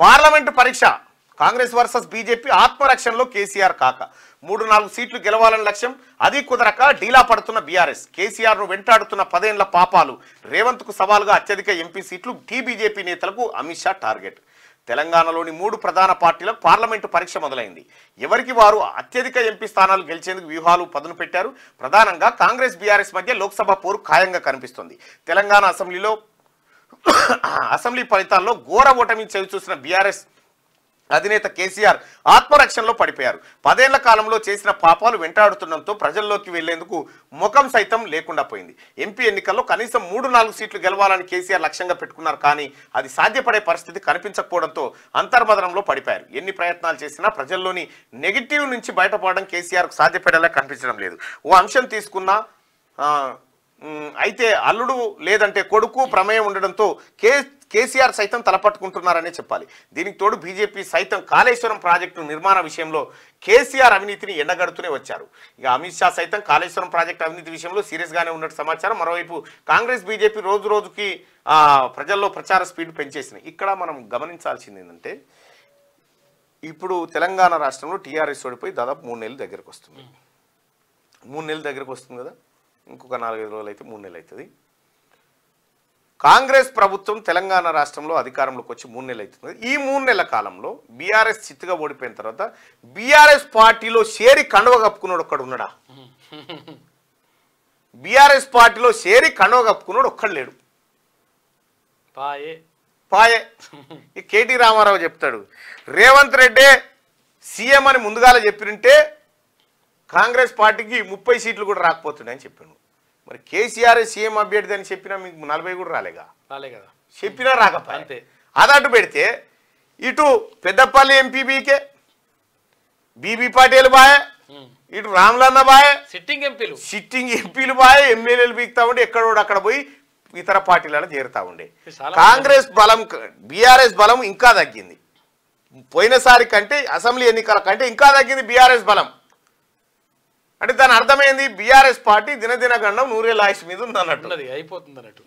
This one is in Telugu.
పార్లమెంటు పరీక్ష కాంగ్రెస్ వర్సెస్ బీజేపీ ఆత్మరక్షణలో కేసీఆర్ కాక 3-4 సీట్లు గెలవాలని లక్ష్యం అది కుదరక డీలా పడుతున్న బీఆర్ఎస్ కేసీఆర్ ను వెంటాడుతున్న 10 ఏళ్ల పాపాలు రేవంత్ కు సవాలుగా అత్యధిక ఎంపీ సీట్లు టీబీజేపీ నేతలకు అమిత్ షా టార్గెట్ తెలంగాణలోని 3 ప్రధాన పార్టీలకు పార్లమెంటు పరీక్ష మొదలైంది ఎవరికి వారు అత్యధిక ఎంపీ స్థానాలు గెలిచేందుకు వ్యూహాలు పదును పెట్టారు ప్రధానంగా కాంగ్రెస్ బీఆర్ఎస్ మధ్య లోక్సభ పోరు ఖాయంగా కనిపిస్తుంది తెలంగాణ అసెంబ్లీ ఫలితాల్లో ఘోర ఓటమి చవిచూసిన బీఆర్ఎస్ అధినేత కేసీఆర్ ఆత్మరక్షణలో పడిపోయారు 10 ఏళ్ల కాలంలో చేసిన పాపాలు వెంటాడుతుండటంతో ప్రజల్లోకి వెళ్లేందుకు ముఖం సైతం లేకుండా పోయింది ఎంపీ ఎన్నికల్లో కనీసం 3-4 సీట్లు గెలవాలని కేసీఆర్ లక్ష్యంగా పెట్టుకున్నారు కానీ అది సాధ్యపడే పరిస్థితి కనిపించకపోవడంతో అంతర్మదనంలో పడిపోయారు ఎన్ని ప్రయత్నాలు చేసినా ప్రజల్లోని నెగిటివ్ నుంచి బయటపడడం కేసీఆర్కు సాధ్యపడేలా కనిపించడం లేదు ఓ అంశం తీసుకున్నా అయితే అల్లుడు లేదంటే కొడుకు ప్రమేయం ఉండడంతో కేసీఆర్ సైతం తలపట్టుకుంటున్నారనే చెప్పాలి దీనికి తోడు బీజేపీ సైతం కాళేశ్వరం ప్రాజెక్టు నిర్మాణ విషయంలో కేసీఆర్ అవినీతిని ఎండగడుతూనే వచ్చారు ఇక అమిత్ షా సైతం కాళేశ్వరం ప్రాజెక్టు అవినీతి విషయంలో సీరియస్గానే ఉన్నట్టు సమాచారం మరోవైపు కాంగ్రెస్ బీజేపీ రోజు రోజుకి ప్రజల్లో ప్రచార స్పీడ్ పెంచేసినాయి ఇక్కడ మనం గమనించాల్సింది ఏంటంటే ఇప్పుడు తెలంగాణ రాష్ట్రంలో టీఆర్ఎస్ ఓడిపోయి దాదాపు 3 నెలల దగ్గరకు వస్తుంది 3 నెలల దగ్గరకు వస్తుంది కదా ఇంకొక 4-5 రోజులు అయితే 3 నెలలు అవుతుంది కాంగ్రెస్ ప్రభుత్వం తెలంగాణ రాష్ట్రంలో అధికారంలోకి వచ్చి 3 నెలలు అవుతుంది ఈ 3 నెలల కాలంలో బీఆర్ఎస్ చిత్తుగా ఓడిపోయిన తర్వాత బీఆర్ఎస్ పార్టీలో షేరి కండువ కప్పుకున్నాడు ఒక్కడు ఉన్నాడా బీఆర్ఎస్ పార్టీలో షేరి కండువ కప్పుకున్నాడు ఒక్కడు లేడు పాయే ఈ కేటీ రామారావు చెప్తాడు రేవంత్ రెడ్డి సీఎం అని ముందుగాల చెప్పినంటే కాంగ్రెస్ పార్టీకి 30 సీట్లు కూడా రాకపోతున్నాయని చెప్పాను మరి కేసీఆర్ సీఎం అభ్యర్థి అని చెప్పినా మీకు 40 కూడా రాలే కదా చెప్పినా రాకపోతే అదట్టు పెడితే ఇటు పెద్దపల్లి ఎంపీబీకే బీబీ పాటిల్ బాయ్ ఇటు రామ్లన్న బాయ్ సిట్టింగ్ ఎంపీలు బాయ్ ఎమ్మెల్యేలు బీక్తా ఉండే ఎక్కడోడు అక్కడ పోయి ఇతర పార్టీలలో చేరుతా ఉండే కాంగ్రెస్ బలం బీఆర్ఎస్ బలం ఇంకా తగ్గింది పోయినసారి కంటే అసెంబ్లీ ఎన్నికల కంటే ఇంకా తగ్గింది బీఆర్ఎస్ బలం అంటే దాని అర్థమైంది బీఆర్ఎస్ పార్టీ దినదిన గండం 100 ఏళ్ల ఆయుష్ మీద ఉంది అన్నట్టు అయిపోతుంది అన్నట్టు